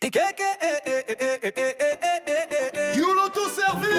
YOLOTO Service.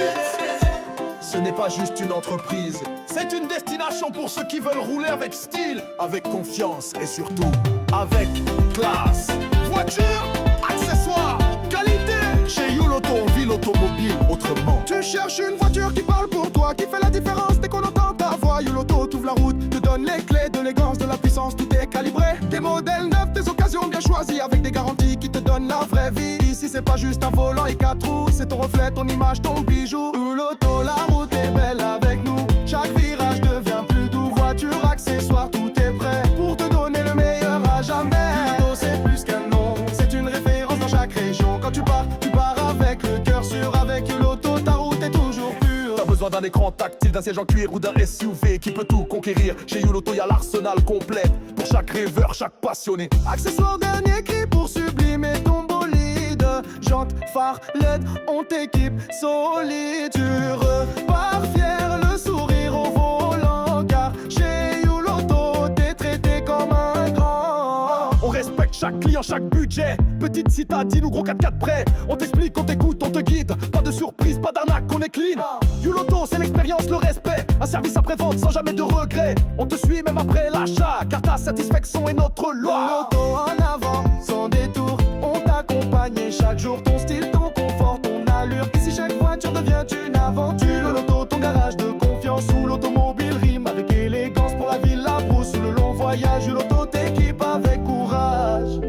Ce n'est pas juste une entreprise, c'est une destination pour ceux qui veulent rouler avec style, avec confiance et surtout avec classe. Voiture, accessoires, qualité. Chez YOLOTO, on vit l'automobile autrement. Tu cherches une voiture qui parle pour toi, qui fait la différence dès qu'on entend ta voix. YOLOTO t'ouvre la route, te donne les clés de l'élégance, de la puissance, tout est calibré. Des modèles neufs, des occasions bien choisies, avec des garanties qui te donnent la vraie vie. Ici c'est pas juste un volant et 4 roues, c'est ton reflet, ton image, ton bijou. YOLOTO, la route est belle avec nous. Chaque virage devient plus doux. Voiture, accessoires, tout est prêt pour te donner le meilleur à jamais. YOLOTO c'est plus qu'un nom, c'est une référence dans chaque région. Quand tu pars avec le cœur sûr. Avec YOLOTO, ta route est toujours pure. T'as besoin d'un écran tactile, d'un siège en cuir ou d'un SUV qui peut tout conquérir. Chez YOLOTO, y'a l'arsenal complet pour chaque rêveur, chaque passionné. Accessoires dernier cri pour sublimer ton bolide. Jantes, phares, LED, on t'équipe solide. Tu repars fier, le sourire au volant, car chez YOLOTO, t'es traité comme un grand. On respecte chaque client, chaque budget. Petite citadine ou gros 4x4 prêt. On t'explique, on t'écoute, on te guide. Pas de surprise, pas d'arnaque, on est clean. YOLOTO, c'est l'expérience, le respect. Un service après-vente sans jamais de regret. On te suit même après l'achat, car ta satisfaction est notre loi. YOLOTO en avant, sans détour. On t'accompagne chaque jour. Ton style, ton confort, ton allure. Ici chaque voiture devient une aventure. YOLOTO, ton garage de confiance, où l'automobile rime avec élégance. Pour la ville, la brousse, le long voyage. YOLOTO t'équipe avec courage.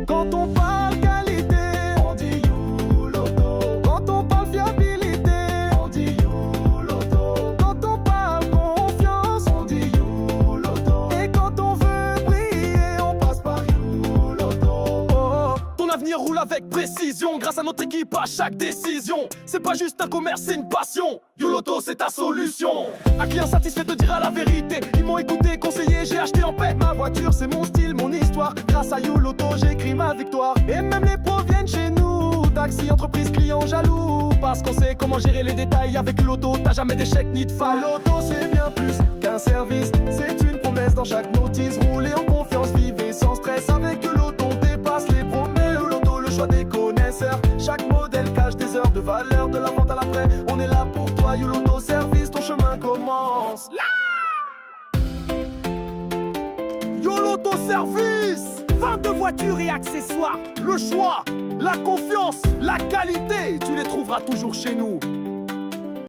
Quand on parle qualité, on dit YOLOTO. Quand on parle fiabilité, on dit YOLOTO. Quand on parle confiance, on dit YOLOTO. Et quand on veut briller, on passe par YOLOTO. Oh, ton avenir roule avec précision, grâce à notre équipe à chaque décision. C'est pas juste un commerce, c'est une passion. YOLOTO, c'est ta solution. Un client satisfait te dira la vérité. Ils m'ont écouté, conseillé, j'ai acheté en paix. Ma voiture, c'est mon style, mon histoire. Grâce à YOLOTO, j'écris ma victoire. Et même les pros viennent chez nous. Taxi, entreprise, client jaloux. Parce qu'on sait comment gérer les détails. Avec YOLOTO, t'as jamais d'échec ni de faille. YOLOTO, c'est bien plus qu'un service. C'est une promesse dans chaque notice. Roulez en confiance, vivez sans stress. Avec YOLOTO, on dépasse les promesses. YOLOTO, le choix des connaisseurs. Chaque modèle cache des heures de valeur. De la vente à l'après, on est là pour toi. YOLOTO Service, ton chemin commence. YOLOTO Service, 22 voitures et accessoires. Le choix, la confiance, la qualité, tu les trouveras toujours chez nous.